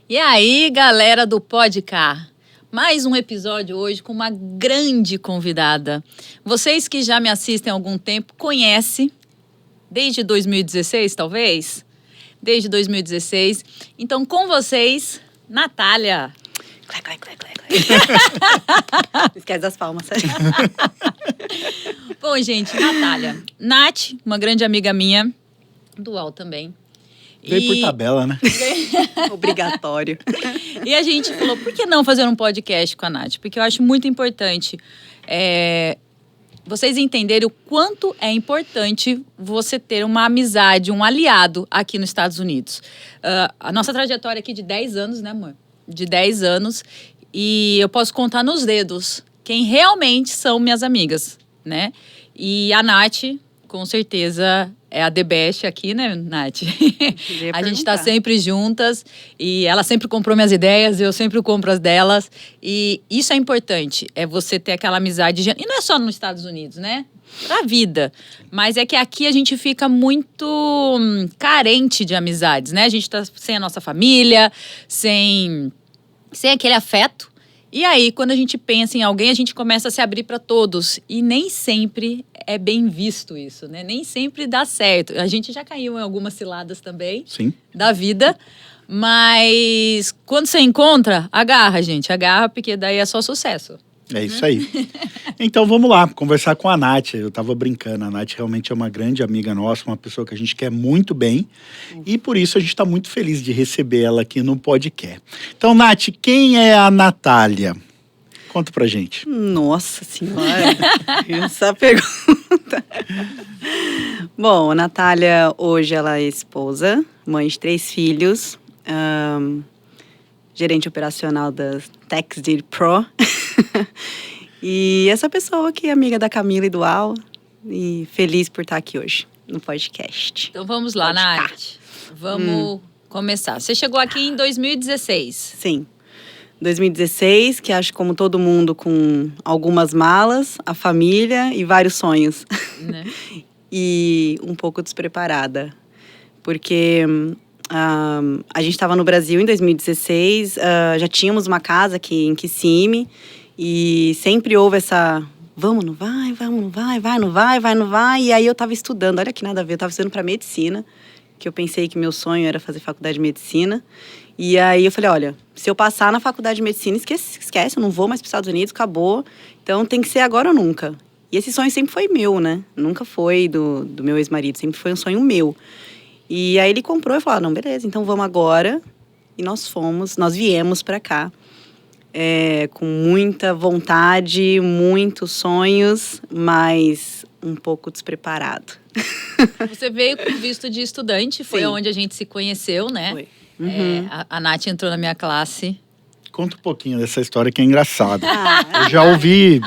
E aí, galera do Podcast, mais um episódio hoje com uma grande convidada. Vocês que já me assistem há algum tempo conhecem, desde 2016 talvez? Desde 2016. Então, com vocês, Natália. Esquece das palmas. Bom, gente, Natália. Nath, uma grande amiga minha, dual também. Veio por tabela, né? Obrigatório. E a gente falou, por que não fazer um podcast com a Nath? Porque eu acho muito importante vocês entenderem o quanto é importante você ter uma amizade, um aliado aqui nos Estados Unidos. A nossa trajetória aqui de 10 anos, né, amor? De 10 anos. E eu posso contar nos dedos quem realmente são minhas amigas, né? E a Nath, com certeza, é a the best aqui, né, Nath? A gente tá sempre juntas e ela sempre comprou minhas ideias, eu sempre compro as delas. E isso é importante, é você ter aquela amizade. E não é só nos Estados Unidos, né? Pra vida. Mas é que aqui a gente fica muito carente de amizades, né? A gente tá sem a nossa família, sem aquele afeto. E aí, quando a gente pensa em alguém, a gente começa a se abrir para todos. E nem sempre é bem visto isso, né? Nem sempre dá certo. A gente já caiu em algumas ciladas também. Sim. Da vida. Mas quando você encontra, agarra, gente. Agarra, porque daí é só sucesso. É isso aí. Então vamos lá, conversar com a Nath. Eu tava brincando, a Nath realmente é uma grande amiga nossa, uma pessoa que a gente quer muito bem. E por isso a gente está muito feliz de receber ela aqui no podcast. Então, Nath, quem é a Natália? Conta pra gente. Nossa Senhora, essa pergunta. Bom, a Natália hoje ela é esposa, mãe de 3 filhos, gerente operacional da TextDeal Pro. E essa pessoa que é amiga da Camila e do Al, e feliz por estar aqui hoje no podcast. Então vamos lá, Nath. Vamos começar. Você chegou aqui em 2016. Sim. 2016, que acho como todo mundo com algumas malas, a família e vários sonhos. Né? E um pouco despreparada. Porque a gente estava no Brasil em 2016, já tínhamos uma casa aqui em Kissimmee. E sempre houve essa, vamos, não vai, vai, não vai. E aí eu tava estudando, olha que nada a ver, eu tava estudando para medicina, que eu pensei que meu sonho era fazer faculdade de medicina. E aí eu falei, olha, se eu passar na faculdade de medicina, esquece, eu não vou mais para os Estados Unidos, acabou. Então tem que ser agora ou nunca. E esse sonho sempre foi meu, né? Nunca foi do meu ex-marido, sempre foi um sonho meu. E aí ele comprou e falou, não, beleza, então vamos agora. E nós viemos para cá. Com muita vontade, muitos sonhos, mas um pouco despreparado. Você veio com visto de estudante, foi Sim. onde a gente se conheceu, né? Foi. A Nath entrou na minha classe. Conta um pouquinho dessa história que é engraçada. Eu já ouvi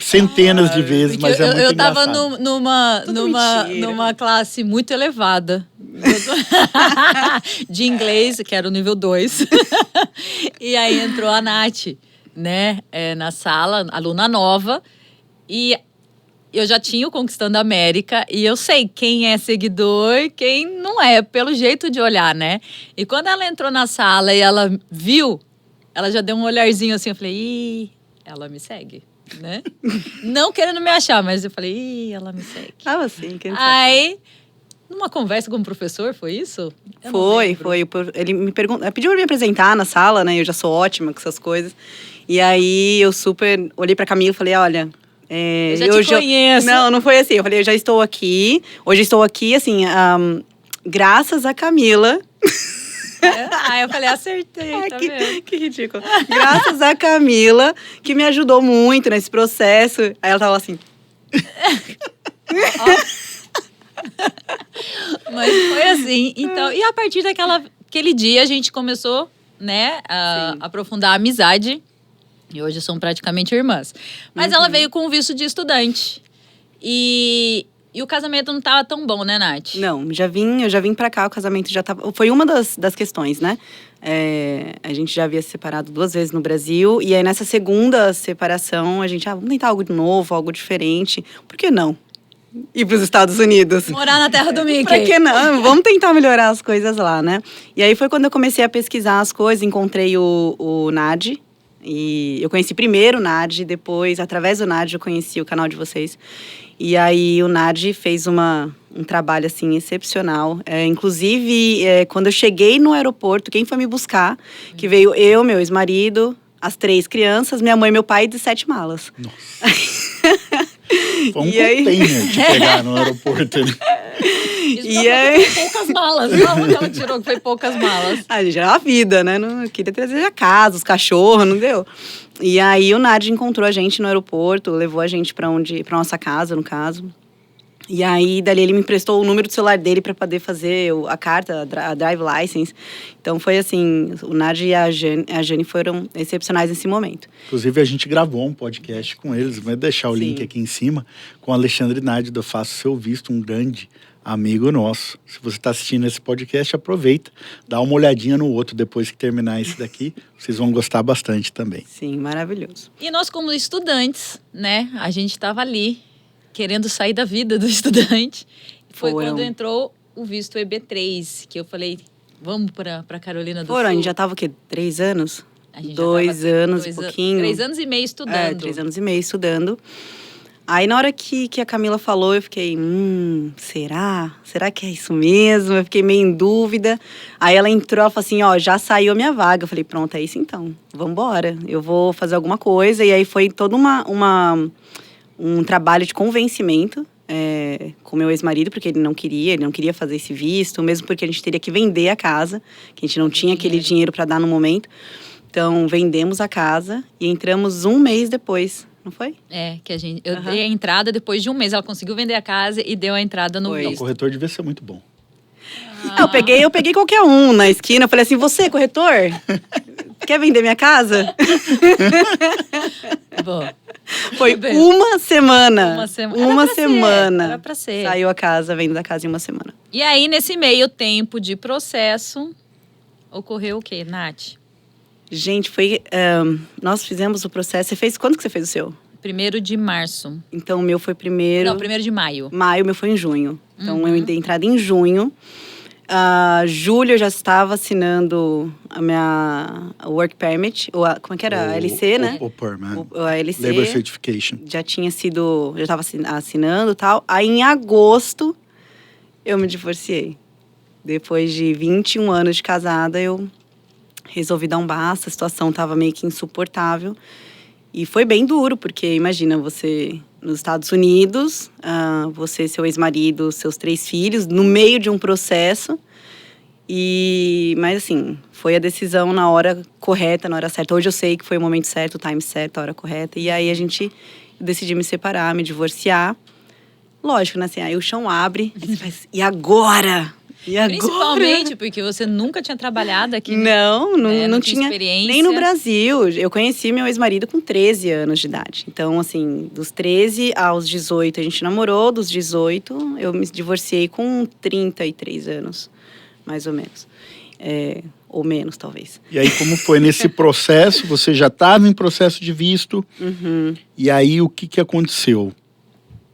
centenas de vezes, mas é muito eu tava engraçado. numa classe muito elevada. De inglês, que era o nível 2. E aí entrou a Nath, né? Na sala, aluna nova. E eu já tinha o Conquistando a América. E eu sei quem é seguidor e quem não é, pelo jeito de olhar, né? E quando ela entrou na sala e ela viu, ela já deu um olharzinho assim. Eu falei, ih, ela me segue, né? Não querendo me achar, mas eu falei, ih, ela me segue. Ah, sim, quem sabe. Aí, numa conversa com o professor, foi isso? Foi. Ele me pediu pra me apresentar na sala, né? Eu já sou ótima com essas coisas. E aí, eu super olhei pra Camila e falei, olha... eu já te conheço. Não foi assim. Eu falei, eu já estou aqui. Hoje estou aqui, assim, graças a Camila... Aí eu falei, acertei, tá vendo? Que ridículo. Graças a Camila, que me ajudou muito nesse processo. Aí ela tava assim... Mas foi assim. Então, e a partir daquele dia, a gente começou, né, a aprofundar a amizade. E hoje são praticamente irmãs. Mas ela veio com o visto de estudante. E o casamento não estava tão bom, né, Nath? Não, eu já vim pra cá, o casamento já tava... Foi uma das questões, né? A gente já havia se separado 2 vezes no Brasil. E aí, nessa segunda separação, a gente... vamos tentar algo de novo, algo diferente. Por que não? ir para os Estados Unidos. Morar na terra do Mickey. Pra que não? Vamos tentar melhorar as coisas lá, né? E aí foi quando eu comecei a pesquisar as coisas, encontrei o NAD. E eu conheci primeiro o NAD, depois, através do NAD, eu conheci o canal de vocês. E aí o NAD fez um trabalho, assim, excepcional. Inclusive, quando eu cheguei no aeroporto, quem foi me buscar, que veio eu, meu ex-marido, as 3 crianças, minha mãe e meu pai, de 7 malas. Nossa. Foi um E aí? container te pegar no aeroporto. Isso E aí? foi poucas malas. Não, ela tirou que foi poucas malas. A gente era a vida, né? Não queria trazer a casa, os cachorros, não deu. E aí o Nard encontrou a gente no aeroporto, levou a gente pra nossa casa, no caso. E aí, dali, ele me emprestou o número do celular dele para poder fazer a carta, a drive license. Então, foi assim, o Nard e a Jane foram excepcionais nesse momento. Inclusive, a gente gravou um podcast com eles, vai deixar o Sim. link aqui em cima, com o Alexandre Nard do Faço Seu Visto, um grande amigo nosso. Se você está assistindo esse podcast, aproveita, dá uma olhadinha no outro depois que terminar esse daqui, vocês vão gostar bastante também. Sim, maravilhoso. E nós, como estudantes, né? A gente estava ali, querendo sair da vida do estudante. Foi quando entrou o visto EB3, que eu falei, vamos para Carolina do Sul. A gente já estava o quê? 3 anos? A gente 2 anos e pouquinho. 3 anos e meio estudando. 3 anos e meio estudando. Aí, na hora que a Camila falou, eu fiquei, será? Será que é isso mesmo? Eu fiquei meio em dúvida. Aí, ela entrou, ela falou assim, já saiu a minha vaga. Eu falei, pronto, é isso então. Vamos embora. Eu vou fazer alguma coisa. E aí, foi todo um trabalho de convencimento com meu ex-marido, porque ele não queria fazer esse visto, mesmo porque a gente teria que vender a casa, que a gente não tinha aquele dinheiro para dar no momento. Então, vendemos a casa e entramos 1 mês depois, não foi? Que eu dei a entrada depois de 1 mês. Ela conseguiu vender a casa e deu a entrada no O visto. corretor devia ser muito bom. Eu peguei qualquer um na esquina, eu falei assim, você, corretor, quer vender minha casa? Bom, Foi bem. uma semana. Uma semana. Era Era pra ser. Saiu a casa, vendo da casa em 1 semana. E aí, nesse meio tempo de processo, ocorreu o quê, Nath? Gente, nós fizemos o processo. Quando que você fez o seu? 1º de março. Então, o meu foi primeiro. Não, 1º de maio. Maio, o meu foi em junho. Então, eu dei entrada em junho. Julho, eu já estava assinando a minha work permit. Como é que era? A LC, né? O PERM, A LC. Labor Certification. Já estava assinando e tal. Aí, em agosto, eu me divorciei. Depois de 21 anos de casada, eu resolvi dar um basta. A situação estava meio que insuportável. E foi bem duro, porque imagina, você nos Estados Unidos, você, seu ex-marido, seus 3 filhos, no meio de um processo. Mas assim, foi a decisão na hora correta, na hora certa. Hoje eu sei que foi o momento certo, o time certo, a hora correta. E aí eu decidi me separar, me divorciar. Lógico, né? Assim, aí o chão abre, e você faz, e agora? E agora? Principalmente porque você nunca tinha trabalhado aqui. Não tinha experiência. nem no Brasil. Eu conheci meu ex-marido com 13 anos de idade. Então, assim, dos 13 aos 18 a gente namorou. Dos 18 eu me divorciei com 33 anos, mais ou menos. Ou menos, talvez. E aí, como foi nesse processo? Você já estava em processo de visto. E aí, o que aconteceu?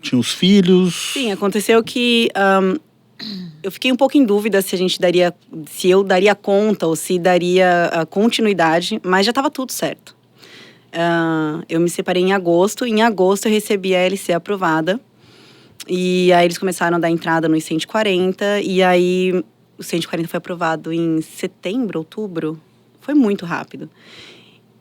Tinha os filhos? Sim, aconteceu que... eu fiquei um pouco em dúvida se eu daria conta ou se daria continuidade, mas já estava tudo certo. Eu me separei em agosto. Em agosto eu recebi a LC aprovada. E aí eles começaram a dar entrada nos 140. E aí o 140 foi aprovado em setembro, outubro. Foi muito rápido.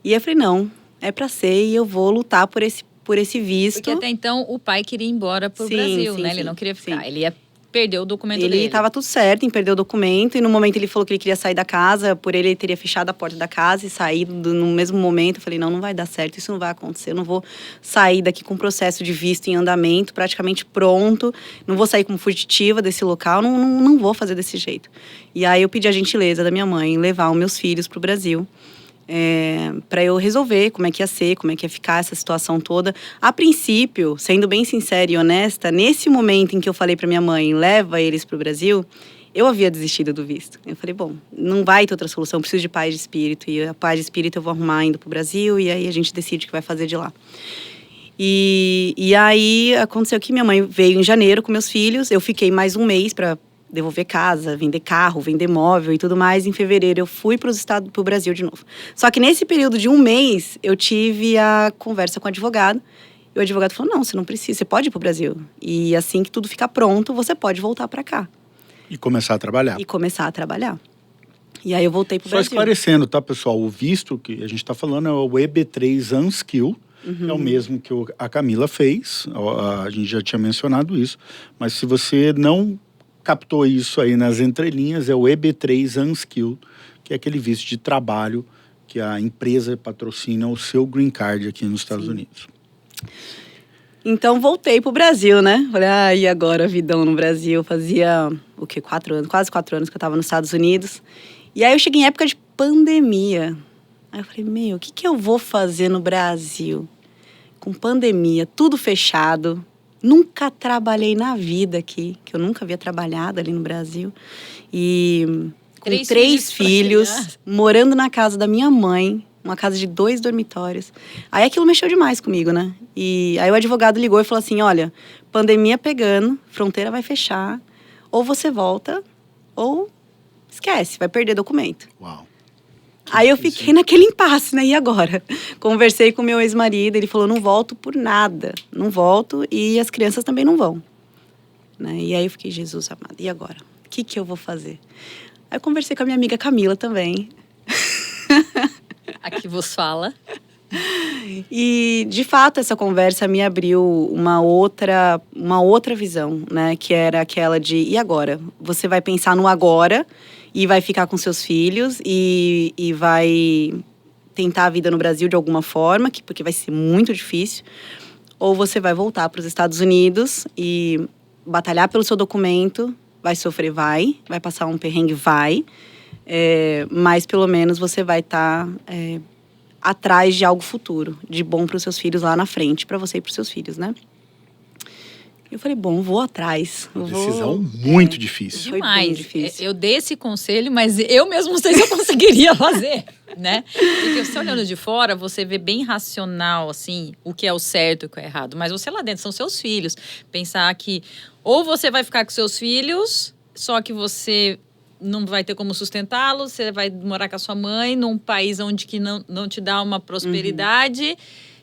E eu falei, não, é pra ser e eu vou lutar por esse visto. Porque até então o pai queria ir embora pro Brasil, né? Ele não queria ficar. Ele ia perder o documento dele. Ele estava tudo certo em perder o documento. E no momento ele falou que ele queria sair da casa. Por ele teria fechado a porta da casa e saído no mesmo momento. Eu falei, não vai dar certo. Isso não vai acontecer. Eu não vou sair daqui com o processo de visto em andamento, praticamente pronto. Não vou sair como fugitiva desse local. Não vou fazer desse jeito. E aí eu pedi a gentileza da minha mãe levar os meus filhos para o Brasil. Para eu resolver como é que ia ser, como é que ia ficar essa situação toda. A princípio, sendo bem sincera e honesta, nesse momento em que eu falei para minha mãe, leva eles para o Brasil, eu havia desistido do visto. Eu falei, bom, não vai ter outra solução, eu preciso de paz de espírito. E a paz de espírito eu vou arrumar indo para o Brasil e aí a gente decide o que vai fazer de lá. E aí aconteceu que minha mãe veio em janeiro com meus filhos. Eu fiquei mais um mês para devolver casa, vender carro, vender móvel e tudo mais. Em fevereiro eu fui pro Brasil de novo. Só que nesse período de um mês, eu tive a conversa com o advogado. E o advogado falou, não, você não precisa, você pode ir pro Brasil. E assim que tudo ficar pronto, você pode voltar para cá. E começar a trabalhar. E começar a trabalhar. E aí eu voltei pro Brasil. Só esclarecendo, tá, pessoal? O visto que a gente está falando é o EB3 Unskill. É o mesmo que a Camila fez. A gente já tinha mencionado isso. Mas se você não captou isso aí nas entrelinhas, é o EB3 Unskill, que é aquele visto de trabalho que a empresa patrocina o seu green card aqui nos Estados Unidos. Então, voltei pro Brasil, né? Falei, e agora, vidão no Brasil? Fazia, 4 anos, quase 4 anos que eu estava nos Estados Unidos. E aí, eu cheguei em época de pandemia. Aí eu falei, o que eu vou fazer no Brasil? Com pandemia, tudo fechado. Nunca trabalhei na vida aqui, que eu nunca havia trabalhado ali no Brasil. E com 3 filhos, morando na casa da minha mãe, uma casa de 2 dormitórios. Aí aquilo mexeu demais comigo, né? E aí o advogado ligou e falou assim, olha, pandemia pegando, fronteira vai fechar, ou você volta, ou esquece, vai perder documento. Uau. Aí eu fiquei naquele impasse, né? E agora? Conversei com meu ex-marido, ele falou, não volto por nada. Não volto e as crianças também não vão. Né? E aí eu fiquei, Jesus amado, e agora? O que eu vou fazer? Aí eu conversei com a minha amiga Camila também. Aqui vos fala. E, de fato, essa conversa me abriu uma outra visão, né? Que era aquela de, e agora? Você vai pensar no agora e vai ficar com seus filhos e vai tentar a vida no Brasil de alguma forma, porque vai ser muito difícil. Ou você vai voltar para os Estados Unidos e batalhar pelo seu documento, vai sofrer, vai passar um perrengue, mas pelo menos você vai estar atrás de algo futuro, de bom para os seus filhos lá na frente, para você e para os seus filhos, né? Eu falei, bom, vou atrás. Decisão muito difícil. Demais. Foi bem difícil. Eu dei esse conselho, mas eu mesmo não sei se eu conseguiria fazer, né? Porque você olhando de fora, você vê bem racional, assim, o que é o certo e o que é errado. Mas você lá dentro são seus filhos. Pensar que ou você vai ficar com seus filhos, só que você não vai ter como sustentá-los, você vai morar com a sua mãe num país onde que não te dá uma prosperidade.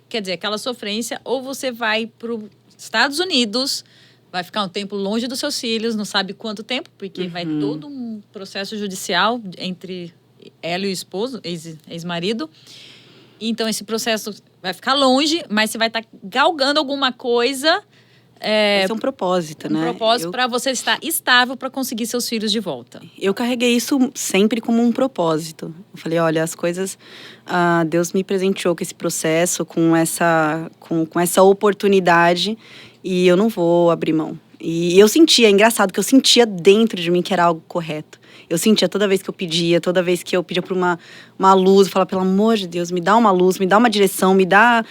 Quer dizer, aquela sofrência. Ou você vai para os Estados Unidos, vai ficar um tempo longe dos seus filhos, não sabe quanto tempo, porque vai todo um processo judicial entre ela e o esposo, ex-marido. Então, esse processo vai ficar longe, mas você vai estar galgando alguma coisa. Vai ser um propósito, né? Um propósito para você estar estável para conseguir seus filhos de volta. Eu carreguei isso sempre como um propósito. Eu falei, olha, as coisas... Deus me presenteou com esse processo, com essa oportunidade, e eu não vou abrir mão. E eu sentia, é engraçado, que eu sentia dentro de mim que era algo correto. Eu sentia toda vez que eu pedia, toda vez que eu pedia por uma luz, eu falava, pelo amor de Deus, me dá uma luz, me dá uma direção, me dá...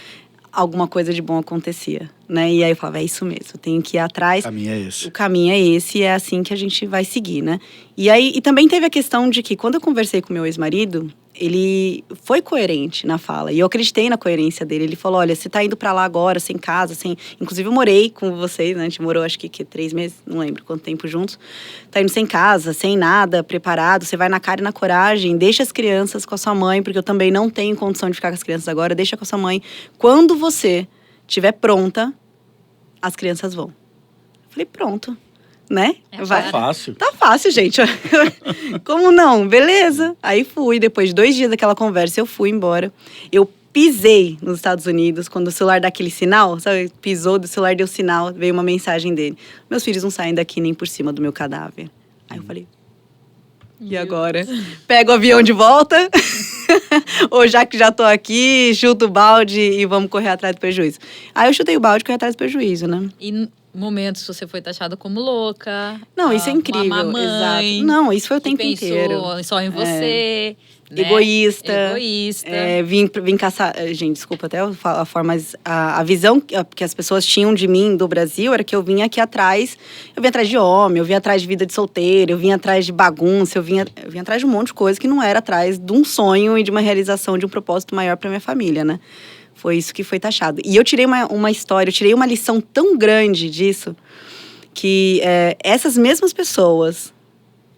alguma coisa de bom acontecia, né? E aí eu falava, é isso mesmo, eu tenho que ir atrás. O caminho é esse. O caminho é esse e é assim que a gente vai seguir, né? E também teve a questão de que quando eu conversei com meu ex-marido, ele foi coerente na fala. E eu acreditei na coerência dele. Ele falou, olha, você tá indo pra lá agora, sem casa, sem... Inclusive eu morei com vocês, né? A gente morou acho que 3 meses, não lembro quanto tempo juntos. Tá indo sem casa, sem nada, preparado. Você vai na cara e na coragem. Deixa as crianças com a sua mãe, porque eu também não tenho condição de ficar com as crianças agora. Deixa com a sua mãe. Quando você estiver pronta, as crianças vão. Eu falei, pronto. Né? Tá fácil. Tá fácil, gente. Como não? Beleza. Aí fui. Depois de 2 dias daquela conversa, eu fui embora. Eu pisei nos Estados Unidos, quando o celular dá aquele sinal, sabe? Pisou, do celular deu sinal, veio uma mensagem dele. Meus filhos não saem daqui nem por cima do meu cadáver. Aí eu falei, e agora? Pego o avião de volta? Ou já que já tô aqui, chuto o balde e vamos correr atrás do prejuízo. Aí eu chutei o balde e corri atrás do prejuízo, né? E momentos você foi taxada como louca. Não, isso é incrível. Uma mãe. Exato. Não, isso foi o tempo inteiro. Pensou só em você. Né? Egoísta. Vim caçar... Gente, desculpa até a forma, mas a visão que as pessoas tinham de mim, do Brasil, era que eu vinha aqui atrás. Eu vinha atrás de homem, eu vinha atrás de vida de solteiro, eu vinha atrás de bagunça, eu vinha atrás de um monte de coisa que não era atrás de um sonho e de uma realização de um propósito maior para minha família, né? Foi isso que foi taxado. E eu tirei uma história, eu tirei uma lição tão grande disso, que essas mesmas pessoas,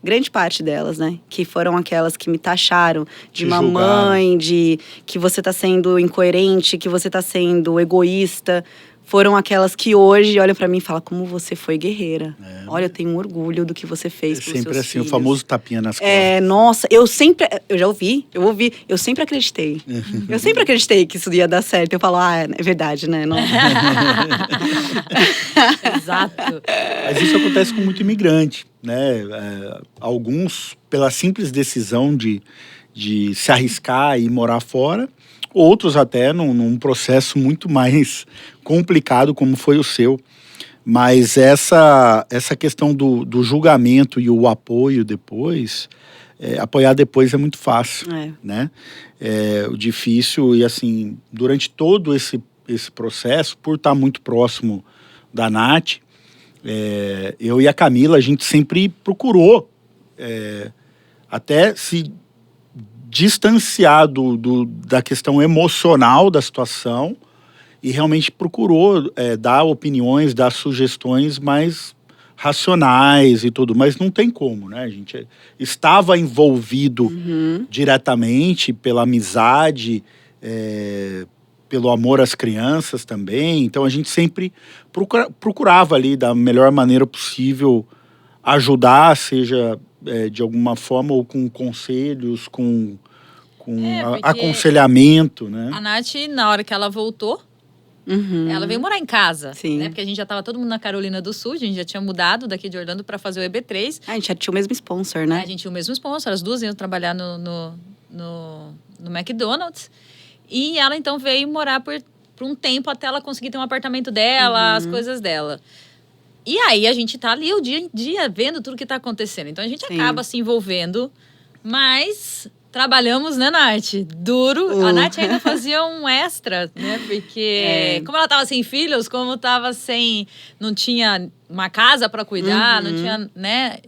grande parte delas, né? Que foram aquelas que me taxaram de Te mamãe, de que você tá sendo incoerente, que você tá sendo egoísta. Foram aquelas que hoje olham pra mim e falam, como você foi guerreira. Olha, eu tenho um orgulho do que você fez É pelos sempre seus assim, filhos. o famoso tapinha nas costas. Nossa, eu já ouvi, eu sempre acreditei. Eu sempre acreditei que isso ia dar certo. Eu falo, é verdade, né? Não. Exato. Mas isso acontece com muito imigrante, né? Alguns, pela simples decisão de se arriscar e morar fora, outros até num processo muito mais complicado, como foi o seu. Mas essa questão do julgamento e o apoio depois, apoiar depois é muito fácil, né? O difícil, e assim, durante todo esse processo, por estar muito próximo da Nath, eu e a Camila, a gente sempre procurou até se distanciar da questão emocional da situação e realmente procurou dar opiniões, dar sugestões mais racionais e tudo, mas não tem como, né? A gente estava envolvido diretamente pela amizade, pelo amor às crianças também, então a gente sempre procurava ali da melhor maneira possível ajudar, seja de alguma forma ou com conselhos, com porque aconselhamento, né? A Nath, na hora que ela voltou, ela veio morar em casa, Sim. né? Porque a gente já estava todo mundo na Carolina do Sul, a gente já tinha mudado daqui de Orlando para fazer o EB3. A gente já tinha o mesmo sponsor, né? A gente tinha o mesmo sponsor, as duas iam trabalhar no McDonald's. E ela então veio morar por um tempo até ela conseguir ter um apartamento dela, as coisas dela. E aí a gente tá ali o dia em dia vendo tudo que tá acontecendo. Então a gente acaba se envolvendo, mas trabalhamos, né, Nath? Duro. A Nath ainda fazia um extra, né? Porque como ela tava sem filhos, como tava sem... Não tinha uma casa para cuidar, não tinha, né?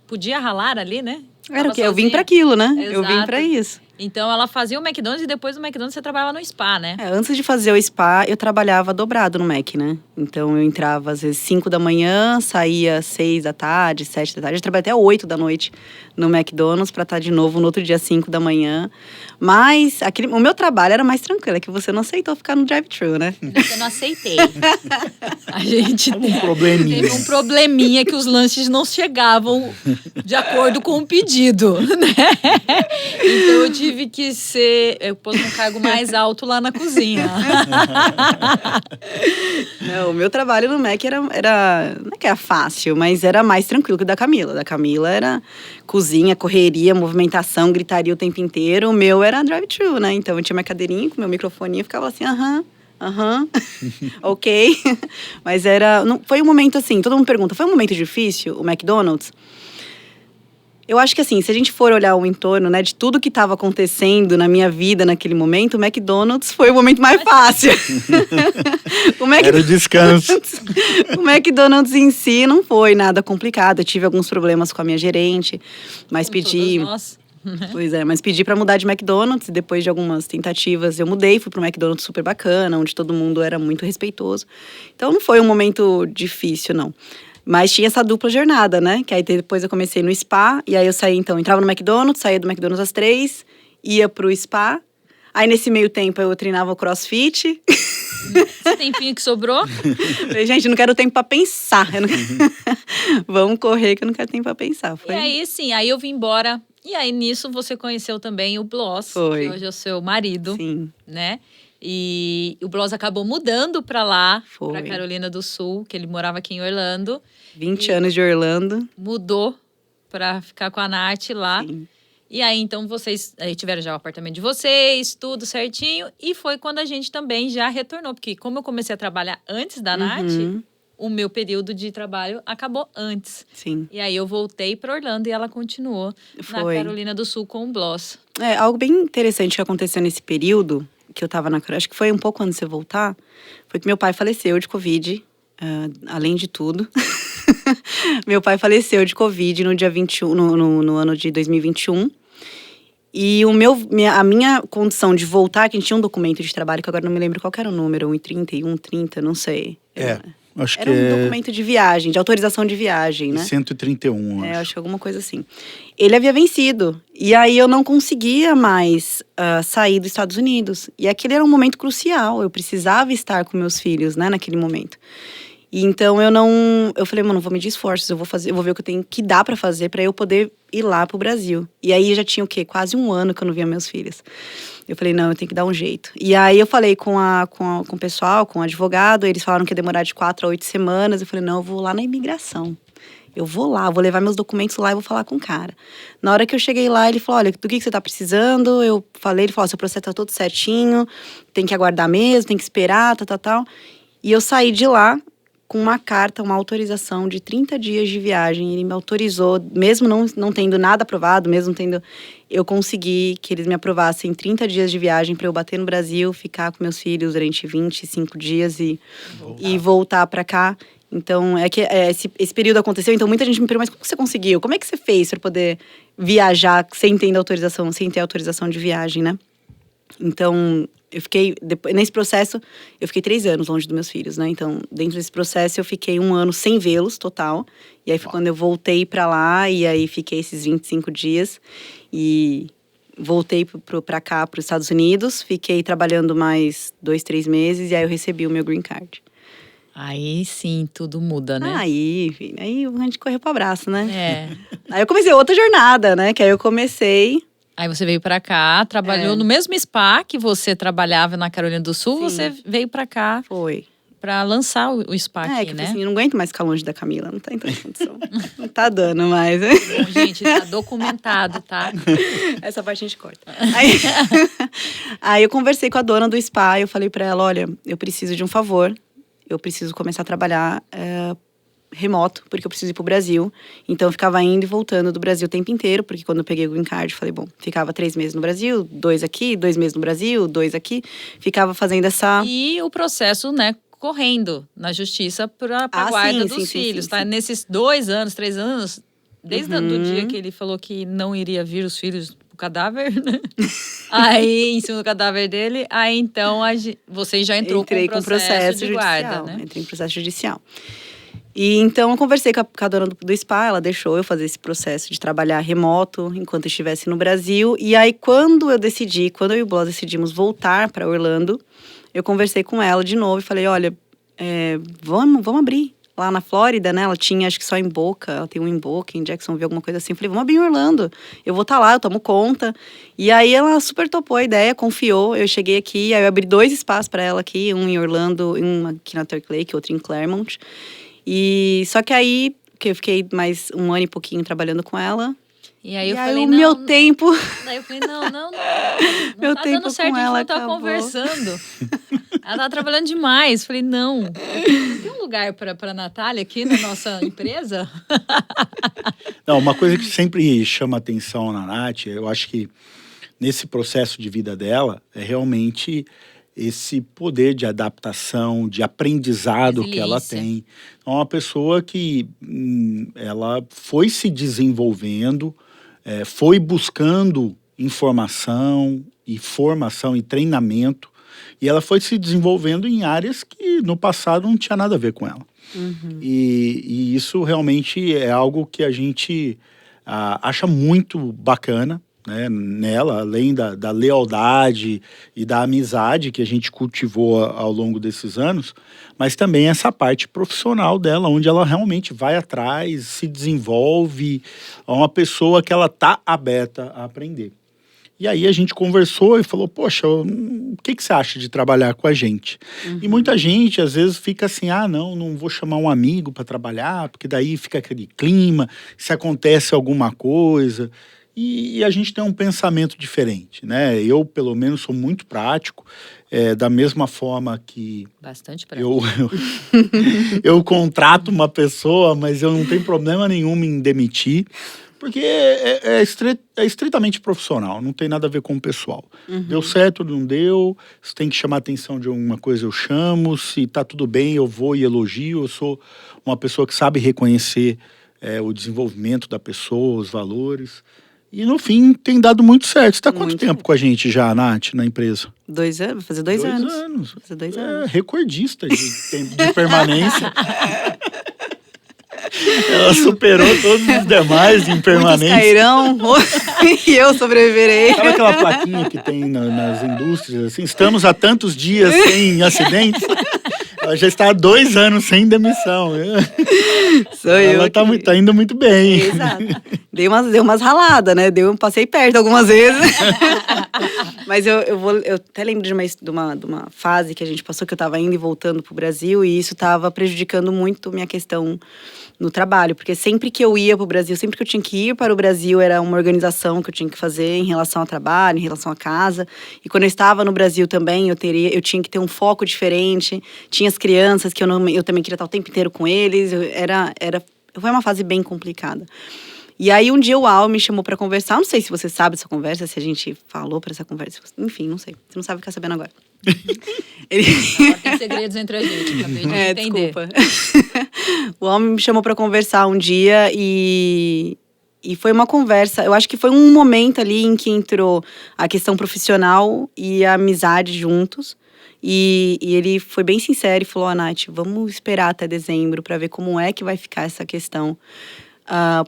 Podia ralar ali, né? Era o quê? Eu vim para aquilo, né? Exato. Eu vim para isso. Então, ela fazia o McDonald's e depois do McDonald's você trabalhava no spa, né? Antes de fazer o spa, eu trabalhava dobrado no Mac, né? Então, eu entrava às vezes 5 da manhã, saía 6 da tarde, 7 da tarde. Eu trabalhei até 8 da noite no McDonald's para estar de novo no outro dia 5 da manhã. Mas o meu trabalho era mais tranquilo, é que você não aceitou ficar no drive-thru, né? Eu não aceitei. A gente um probleminha. Teve um probleminha que os lanches não chegavam de acordo com o pedido, né? Então eu tive que eu pus um cargo mais alto lá na cozinha. Não, o meu trabalho no Mac era não é que era fácil, mas era mais tranquilo que o da Camila. Da Camila era cozinha, correria, movimentação, gritaria o tempo inteiro. O meu era drive-thru, né? Então eu tinha minha cadeirinha com meu microfone e ficava assim, ok. Mas foi um momento assim, todo mundo pergunta, foi um momento difícil, o McDonald's? Eu acho que assim, se a gente for olhar o entorno, né, de tudo que estava acontecendo na minha vida naquele momento, o McDonald's foi o momento mais fácil. Era o descanso. O McDonald's em si não foi nada complicado. Eu tive alguns problemas com a minha gerente, mas pedi... Pois é, mas pedi para mudar de McDonald's. E depois de algumas tentativas, eu mudei. Fui para um McDonald's super bacana, onde todo mundo era muito respeitoso. Então, não foi um momento difícil, não. Mas tinha essa dupla jornada, né? Que aí depois eu comecei no spa. E aí eu saí, então, entrava no McDonald's, saía do McDonald's às 3, ia pro spa. Aí, nesse meio tempo, eu treinava o CrossFit. Esse tempinho que sobrou? Falei, gente, não quero tempo pra pensar. Vamos correr que eu não quero tempo pra pensar. E aí, sim, aí eu vim embora. E aí, nisso, você conheceu também o Bloss, que hoje é o seu marido. Sim. Né? E o Bloss acabou mudando pra lá, pra Carolina do Sul, que ele morava aqui em Orlando. 20 anos de Orlando. Mudou pra ficar com a Nath lá. Sim. E aí, então, vocês tiveram já o apartamento de vocês, tudo certinho. E foi quando a gente também já retornou. Porque como eu comecei a trabalhar antes da Nath, o meu período de trabalho acabou antes. Sim. E aí, eu voltei para Orlando e ela continuou na Carolina do Sul com o Bloss. Algo bem interessante que aconteceu nesse período, que eu tava acho que foi um pouco antes de você voltar, foi que meu pai faleceu de Covid, além de tudo. Meu pai faleceu de Covid no dia 21, no ano de 2021. E a minha condição de voltar, que a gente tinha um documento de trabalho, que agora não me lembro qual que era o número, 130, 130, não sei. Acho Era que um documento de viagem, de autorização de viagem, né? 131, acho. Acho que alguma coisa assim. Ele havia vencido. E aí eu não conseguia mais sair dos Estados Unidos. E aquele era um momento crucial. Eu precisava estar com meus filhos, né, naquele momento. E então eu falei, mano, vou medir esforços, eu vou ver o que eu tenho que dar pra fazer pra eu poder ir lá pro Brasil. E aí já tinha o quê? Quase um ano que eu não via meus filhos. Eu falei, não, eu tenho que dar um jeito. E aí eu falei com o pessoal, com o advogado, eles falaram que ia demorar de 4 a 8 semanas. Eu falei, não, eu vou lá na imigração. Eu vou lá, vou levar meus documentos lá e vou falar com o cara. Na hora que eu cheguei lá, ele falou, olha, do que você tá precisando? Eu falei, ele falou, seu processo tá todo certinho, tem que aguardar mesmo, tem que esperar, tal. E eu saí de lá com uma carta, uma autorização de 30 dias de viagem. Ele me autorizou, mesmo não tendo nada aprovado, mesmo tendo... Eu consegui que eles me aprovassem 30 dias de viagem para eu bater no Brasil, ficar com meus filhos durante 25 dias e voltar para cá. Então, esse período aconteceu, então muita gente me perguntou, mas como você conseguiu? Como é que você fez para poder viajar sem ter autorização de viagem, né? Então, nesse processo, eu fiquei 3 anos longe dos meus filhos, né? Então, dentro desse processo, eu fiquei 1 ano sem vê-los, total. E aí foi quando eu voltei pra lá, e aí fiquei esses 25 dias. E voltei pra cá, pros Estados Unidos. Fiquei trabalhando mais 2, 3 meses, e aí eu recebi o meu green card. Aí sim, tudo muda, né? Aí a gente correu pro abraço, né? É. Aí eu comecei outra jornada, né? Que aí eu comecei... Aí você veio pra cá, trabalhou no mesmo spa que você trabalhava na Carolina do Sul, Sim. você veio pra cá. Foi. Pra lançar o spa aqui, que né? assim, eu não aguento mais ficar longe da Camila, não tá em condição. Não tá dando mais. Bom, gente, tá documentado, tá? Essa parte a gente corta. Aí eu conversei com a dona do spa, eu falei pra ela, olha, eu preciso de um favor, eu preciso começar a trabalhar remoto, porque eu preciso ir pro Brasil. Então eu ficava indo e voltando do Brasil o tempo inteiro, porque quando eu peguei o green card, falei, bom, ficava 3 meses no Brasil, 2 aqui, 2 meses no Brasil, 2 aqui. Ficava fazendo essa... E o processo, né, correndo na justiça pra guarda dos filhos, tá? Sim. Nesses 2 anos, 3 anos, desde o dia que ele falou que não iria vir os filhos pro cadáver, né? Aí, em cima do cadáver dele, aí então você já entrou com o processo de guarda, né? Entrei em processo judicial. E então eu conversei com a dona do spa, ela deixou eu fazer esse processo de trabalhar remoto enquanto eu estivesse no Brasil. E aí quando eu e o Bloss decidimos voltar para Orlando, eu conversei com ela de novo e falei, olha, vamos abrir lá na Flórida, né? Ela tinha, acho que só em Boca, ela tem um em Boca, em Jacksonville, alguma coisa assim. Eu falei, vamos abrir em Orlando, eu vou estar lá, eu tomo conta. E aí ela super topou a ideia, confiou. Eu cheguei aqui, aí eu abri 2 spas para ela aqui, um em Orlando e um aqui na Turk Lake, outro em Claremont. E só que aí, que eu fiquei mais 1 ano e pouquinho trabalhando com ela. E aí eu aí falei, o meu tempo... Daí eu falei, não meu tá tempo dando certo, com a gente ela não tá acabou. conversando. Ela tá trabalhando demais. Falei, não tem um lugar pra Natália aqui na nossa empresa? Não, uma coisa que sempre chama atenção na Nath, eu acho que nesse processo de vida dela, é realmente esse poder de adaptação, de aprendizado que ela tem. É uma pessoa que ela foi se desenvolvendo, foi buscando informação e formação e treinamento, e ela foi se desenvolvendo em áreas que no passado não tinha nada a ver com ela. Uhum. E isso realmente é algo que a gente acha muito bacana, né, nela, além da lealdade e da amizade que a gente cultivou ao longo desses anos, mas também essa parte profissional dela, onde ela realmente vai atrás, se desenvolve, é uma pessoa que ela tá aberta a aprender. E aí a gente conversou e falou, poxa, o que você acha de trabalhar com a gente? Uhum. E muita gente, às vezes, fica assim, não vou chamar um amigo para trabalhar, porque daí fica aquele clima, se acontece alguma coisa. E a gente tem um pensamento diferente, né? Eu, pelo menos, sou muito prático, da mesma forma que... Bastante prático. Eu contrato uma pessoa, mas eu não tenho problema nenhum em demitir, porque é estritamente profissional, não tem nada a ver com o pessoal. Uhum. Deu certo, não deu, se tem que chamar atenção de alguma coisa, eu chamo, se tá tudo bem, eu vou e elogio, eu sou uma pessoa que sabe reconhecer o desenvolvimento da pessoa, os valores. E no fim tem dado muito certo. Você está quanto Muito tempo certo. com a gente já, Nath, na empresa? 2 anos? Vai fazer 2 anos. anos. Vai fazer 2 É, anos. recordista de tempo de permanência. Ela superou todos os demais em Muitos permanência. cairão e eu sobreviverei. Sabe aquela plaquinha que tem nas indústrias, assim? Estamos há tantos dias sem acidentes. Ela já está há 2 anos sem demissão. Sou Ela eu. tá indo muito bem. Exato. Dei umas raladas, né? Passei perto algumas vezes. Mas eu até lembro de uma fase que a gente passou, que eu estava indo e voltando pro Brasil, e isso estava prejudicando muito minha questão no trabalho, porque sempre que eu ia pro Brasil, sempre que eu tinha que ir para o Brasil, era uma organização que eu tinha que fazer em relação ao trabalho, em relação à casa. E quando eu estava no Brasil também, eu tinha que ter um foco diferente. Tinha as crianças que eu também queria estar o tempo inteiro com eles. Foi uma fase bem complicada. E aí, um dia o Al me chamou pra conversar. Não sei se você sabe dessa conversa, se a gente falou pra essa conversa. Enfim, não sei. Você não sabe ficar sabendo agora. Agora tem segredos entre a gente, acabei de entender. Desculpa. O Al me chamou pra conversar um dia e foi uma conversa. Eu acho que foi um momento ali em que entrou a questão profissional e a amizade juntos. E ele foi bem sincero e falou: Nath, vamos esperar até dezembro pra ver como é que vai ficar essa questão.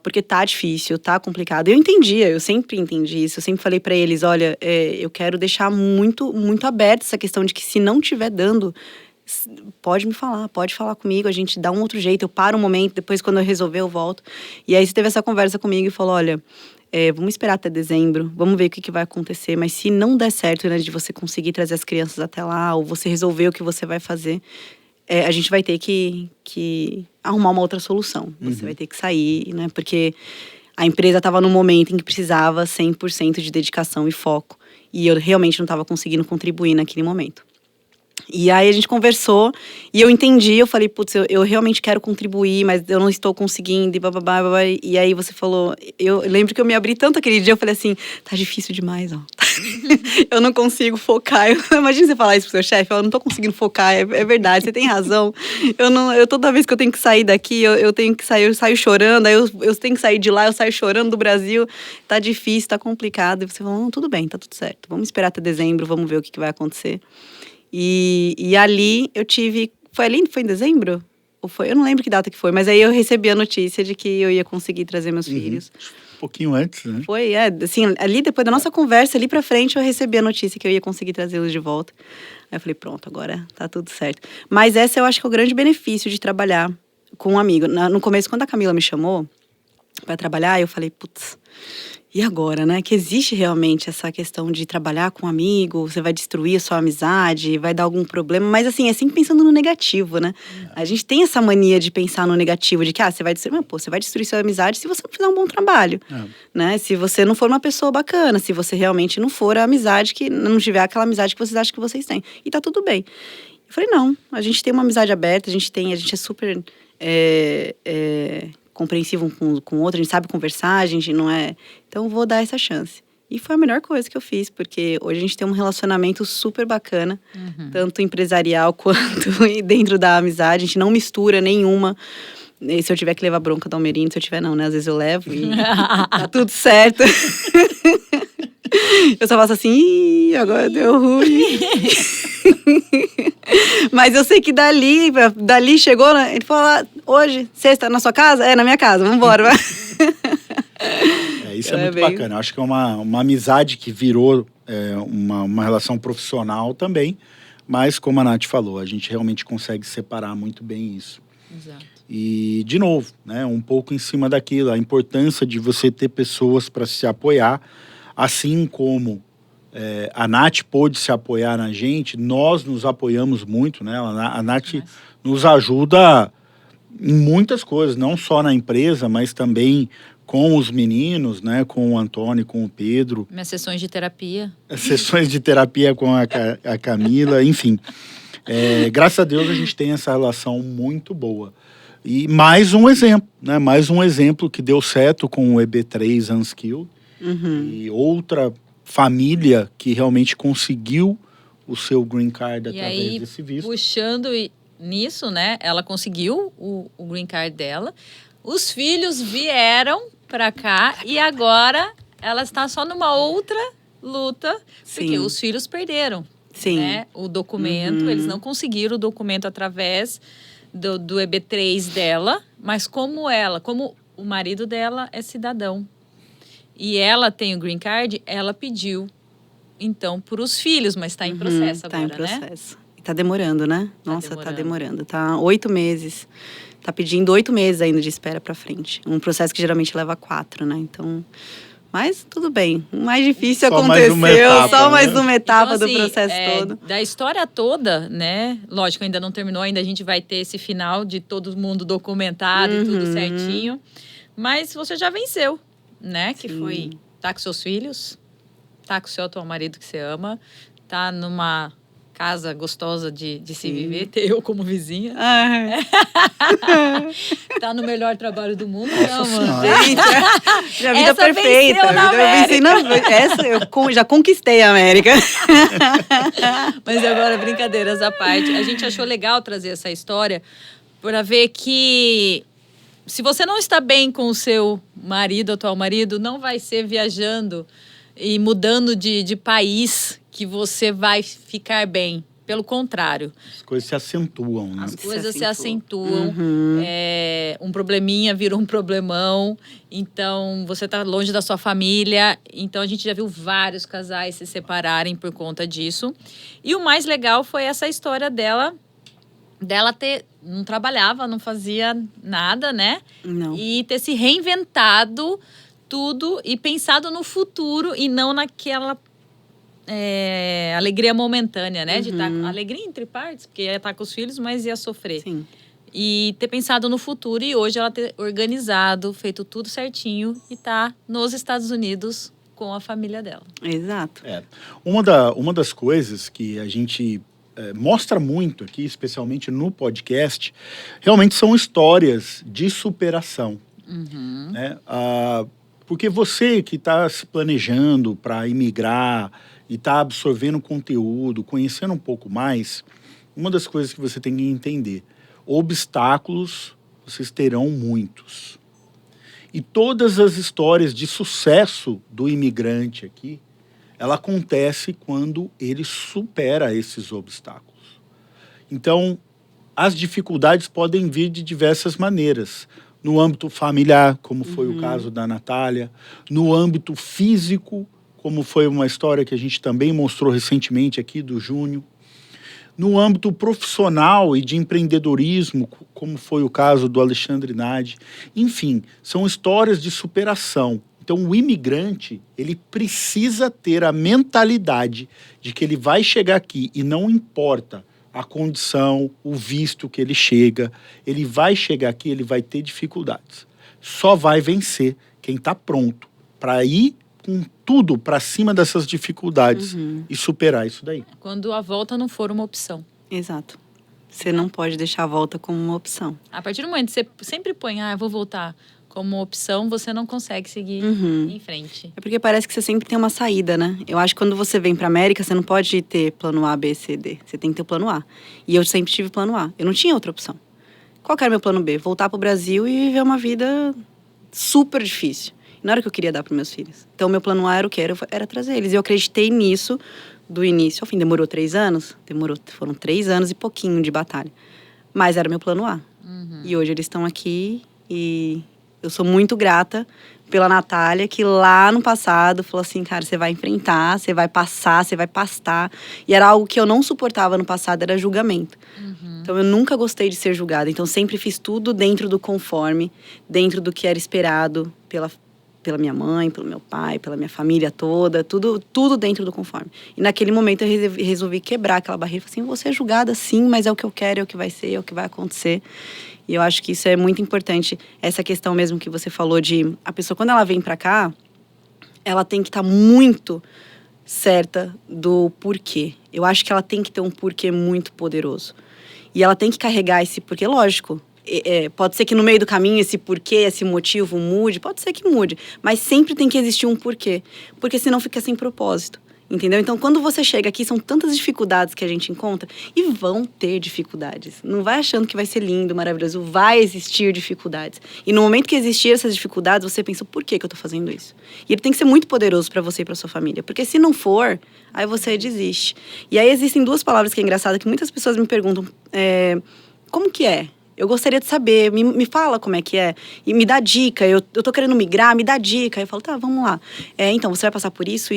Porque tá difícil, tá complicado. Eu sempre entendi isso. Eu sempre falei pra eles, olha, eu quero deixar muito, muito aberto essa questão de que se não tiver dando, pode falar comigo, a gente dá um outro jeito, eu paro um momento, depois quando eu resolver eu volto. E aí você teve essa conversa comigo e falou, olha, vamos esperar até dezembro, vamos ver o que vai acontecer, mas se não der certo, né, de você conseguir trazer as crianças até lá, ou você resolver o que você vai fazer, a gente vai ter que arrumar uma outra solução. Você vai ter que sair, né? Porque a empresa estava num momento em que precisava 100% de dedicação e foco. E eu realmente não estava conseguindo contribuir naquele momento. E aí a gente conversou e eu entendi, eu falei, putz, eu realmente quero contribuir, mas eu não estou conseguindo, e bababá, babá. E aí você falou, eu lembro que eu me abri tanto aquele dia, eu falei assim, tá difícil demais, ó. Eu não consigo focar. Imagina você falar isso pro seu chefe, eu não tô conseguindo focar, é verdade, você tem razão. Toda vez que eu tenho que sair daqui, eu tenho que sair, eu saio chorando, aí eu tenho que sair de lá, eu saio chorando do Brasil, tá difícil, tá complicado. E você falou, não, tudo bem, tá tudo certo, vamos esperar até dezembro, vamos ver o que vai acontecer. E ali eu tive... Foi em dezembro? Ou foi? Eu não lembro que data que foi, mas aí eu recebi a notícia de que eu ia conseguir trazer meus filhos. Um pouquinho antes, né? Foi, assim, ali depois da nossa conversa, ali pra frente, eu recebi a notícia que eu ia conseguir trazê-los de volta. Aí eu falei, pronto, agora tá tudo certo. Mas esse eu acho que é o grande benefício de trabalhar com um amigo. No começo, quando a Camila me chamou pra trabalhar, eu falei, putz... E agora, né? Que existe realmente essa questão de trabalhar com um amigo, você vai destruir a sua amizade, vai dar algum problema. Mas assim, é sempre pensando no negativo, né? A gente tem essa mania de pensar no negativo, de que você vai destruir, mas, você vai destruir sua amizade se você não fizer um bom trabalho. Né? Se você não for uma pessoa bacana, se você realmente não for a amizade, que não tiver aquela amizade que vocês acham que vocês têm. E tá tudo bem. Eu falei, não, a gente tem uma amizade aberta, a gente é super... compreensivo um com o outro, a gente sabe conversar, a gente não é... Então, vou dar essa chance. E foi a melhor coisa que eu fiz, porque hoje a gente tem um relacionamento super bacana, tanto empresarial quanto dentro da amizade. A gente não mistura nenhuma. E se eu tiver que levar bronca do Almerino, se eu tiver não, né? Às vezes eu levo e tá tudo certo. Eu só faço assim, ih, agora deu ruim. Mas eu sei que dali chegou, né? Ele falou, hoje, sexta, na sua casa? É, na minha casa, vambora. Isso é muito bacana. Eu acho que é uma amizade que virou uma relação profissional também. Mas, como a Nath falou, a gente realmente consegue separar muito bem isso. Exato. E, de novo, né, um pouco em cima daquilo, a importância de você ter pessoas para se apoiar, assim como a Nath pôde se apoiar na gente, nós nos apoiamos muito, né? A Nath nos ajuda em muitas coisas, não só na empresa, mas também com os meninos, né? Com o Antônio, com o Pedro. Minhas sessões de terapia. Sessões de terapia com a Camila, enfim. Graças a Deus a gente tem essa relação muito boa. E mais um exemplo, né? Mais um exemplo que deu certo com o EB3 Unskilled. E outra família que realmente conseguiu o seu green card através desse visto. Puxando nisso, né? Ela conseguiu o green card dela. Os filhos vieram pra cá e agora ela está só numa outra luta, porque Sim. os filhos perderam. Sim. Né? O documento, eles não conseguiram o documento através do EB3 dela, mas como o marido dela é cidadão e ela tem o green card, ela pediu, então, para os filhos, mas está em processo agora, Tá em né? processo. E tá demorando, né? Tá Nossa, demorando. tá demorando. Tá 8 meses. Tá pedindo 8 meses ainda de espera pra frente. Um processo que geralmente leva 4, né? Então... Mas tudo bem. O mais difícil Só mais aconteceu. uma etapa, Só mais né? uma etapa Então, do assim, processo todo. Da história toda, né? Lógico, ainda não terminou, ainda a gente vai ter esse final de todo mundo documentado e tudo certinho. Mas você já venceu, né? Que foi tá com seus filhos, tá com o seu atual marido que você ama, tá numa casa gostosa de se viver, ter eu como vizinha. Tá no melhor trabalho do mundo, Nossa não, mano. Senhora. Gente, minha vida Essa perfeita. venceu na Eu venci essa eu já conquistei a América. Mas agora, brincadeiras à parte, a gente achou legal trazer essa história para ver que se você não está bem com o seu marido, atual marido, não vai ser viajando e mudando de país que você vai ficar bem. Pelo contrário, As coisas se acentuam, né? as coisas se acentuam. acentuam. Um probleminha vira um problemão. Então, você está longe da sua família. Então, a gente já viu vários casais se separarem por conta disso. E o mais legal foi essa história dela não trabalhava, não fazia nada, né? Não. E ter se reinventado tudo e pensado no futuro e não naquela alegria momentânea, né? De estar alegria entre partes, porque ia estar com os filhos, mas ia sofrer. Sim. E ter pensado no futuro e hoje ela ter organizado, feito tudo certinho e tá nos Estados Unidos com a família dela. Exato. Uma das coisas que a gente mostra muito aqui, especialmente no podcast, realmente são histórias de superação. Né? Porque você que está se planejando para imigrar e está absorvendo conteúdo, conhecendo um pouco mais, uma das coisas que você tem que entender, obstáculos vocês terão muitos. E todas as histórias de sucesso do imigrante aqui, ela acontece quando ele supera esses obstáculos. Então, as dificuldades podem vir de diversas maneiras. No âmbito familiar, como foi o caso da Natália. No âmbito físico, como foi uma história que a gente também mostrou recentemente aqui do Júnior. No âmbito profissional e de empreendedorismo, como foi o caso do Alexandre Nadi. Enfim, são histórias de superação. Então, o imigrante, ele precisa ter a mentalidade de que ele vai chegar aqui e não importa a condição, o visto que ele chega, ele vai chegar aqui, ele vai ter dificuldades. Só vai vencer quem está pronto para ir com tudo para cima dessas dificuldades e superar isso daí. Quando a volta não for uma opção. Exato. Você não pode deixar a volta como uma opção. A partir do momento que você sempre põe, eu vou voltar como opção, você não consegue seguir em frente. É porque parece que você sempre tem uma saída, né? Eu acho que quando você vem pra América, você não pode ter plano A, B, C, D. Você tem que ter o plano A. E eu sempre tive plano A. Eu não tinha outra opção. Qual que era o meu plano B? Voltar pro Brasil e viver uma vida super difícil. Não era o que eu queria dar pros meus filhos. Então, o meu plano A era o quê? Era trazer eles. E eu acreditei nisso do início ao fim. Demorou 3 anos? Foram 3 anos e pouquinho de batalha. Mas era o meu plano A. E hoje eles estão aqui e eu sou muito grata pela Natália, que lá no passado falou assim, cara, você vai enfrentar, você vai passar, você vai pastar. E era algo que eu não suportava no passado, era julgamento. Então, eu nunca gostei de ser julgada. Então, sempre fiz tudo dentro do conforme, dentro do que era esperado pela minha mãe, pelo meu pai, pela minha família toda, tudo dentro do conforme. E naquele momento eu resolvi quebrar aquela barreira. Falei assim, vou ser julgada sim, mas é o que eu quero, é o que vai ser, é o que vai acontecer. E eu acho que isso é muito importante, essa questão mesmo que você falou de... A pessoa, quando ela vem pra cá, ela tem que estar muito certa do porquê. Eu acho que ela tem que ter um porquê muito poderoso. E ela tem que carregar esse porquê, lógico. Pode ser que no meio do caminho esse porquê, esse motivo mude, pode ser que mude. Mas sempre tem que existir um porquê. Porque senão fica sem propósito. Entendeu? Então, quando você chega aqui, são tantas dificuldades que a gente encontra e vão ter dificuldades. Não vai achando que vai ser lindo, maravilhoso. Vai existir dificuldades. E no momento que existir essas dificuldades, você pensa, por que eu tô fazendo isso? E ele tem que ser muito poderoso para você e para sua família. Porque se não for, aí você desiste. E aí existem duas palavras que é engraçado, que muitas pessoas me perguntam, como que é? Eu gostaria de saber, me fala como é que é. E me dá dica, eu tô querendo migrar, me dá dica. Aí eu falo, tá, vamos lá. Então, você vai passar por isso.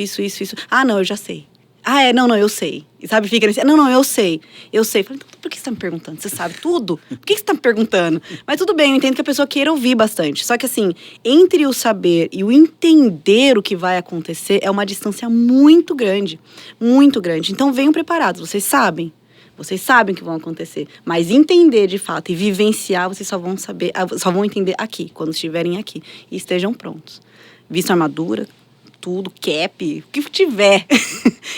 Ah, não, eu já sei. Ah, não, eu sei. E sabe, fica nesse, não, eu sei. Eu sei. Eu falo, então, por que você tá me perguntando? Você sabe tudo? Por que você tá me perguntando? Mas tudo bem, eu entendo que a pessoa queira ouvir bastante. Só que assim, entre o saber e o entender o que vai acontecer, é uma distância muito grande. Muito grande. Então, venham preparados, vocês sabem. Vocês sabem o que vão acontecer. Mas entender de fato e vivenciar, vocês só vão entender aqui, quando estiverem aqui. E estejam prontos. Visto armadura, tudo, cap, o que tiver.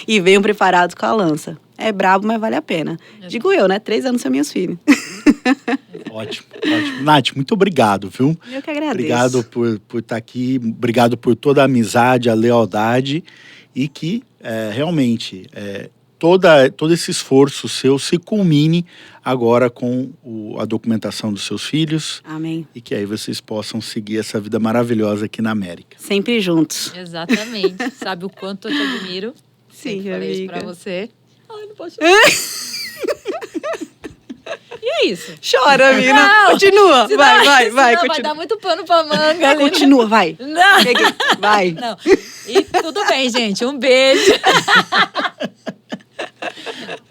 E venham preparados com a lança. É brabo, mas vale a pena. Digo eu, né? 3 anos são meus filhos. Ótimo, ótimo. Nath, muito obrigado, viu? Eu que agradeço. Obrigado por estar aqui. Obrigado por toda a amizade, a lealdade. E que, realmente... todo esse esforço seu se culmine agora com a documentação dos seus filhos. Amém. E que aí vocês possam seguir essa vida maravilhosa aqui na América. Sempre juntos. Exatamente. Sabe o quanto eu te admiro? Sim, eu falei isso amiga. pra você. Ai, não posso chorar. E é isso. Chora, amiga. Não. Continua. Senão- Vai, senão vai continua. dar muito pano pra manga ali. Continua, vai. Não. Peguei. Vai. Não. E tudo bem, gente. Um beijo.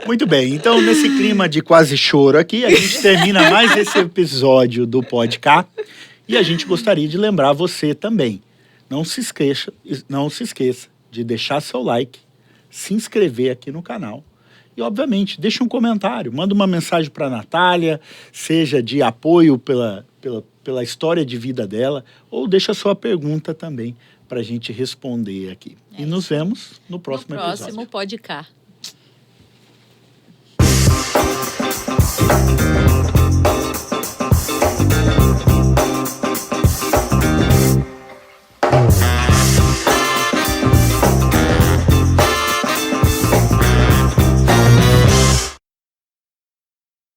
Muito bem, então nesse clima de quase choro aqui, a gente termina mais esse episódio do Podcast. E a gente gostaria de lembrar você também. Não se esqueça de deixar seu like, se inscrever aqui no canal. E, obviamente, deixe um comentário, manda uma mensagem para a Natália, seja de apoio pela história de vida dela, ou deixa a sua pergunta também para a gente responder aqui. E nos vemos no próximo episódio. Podcast.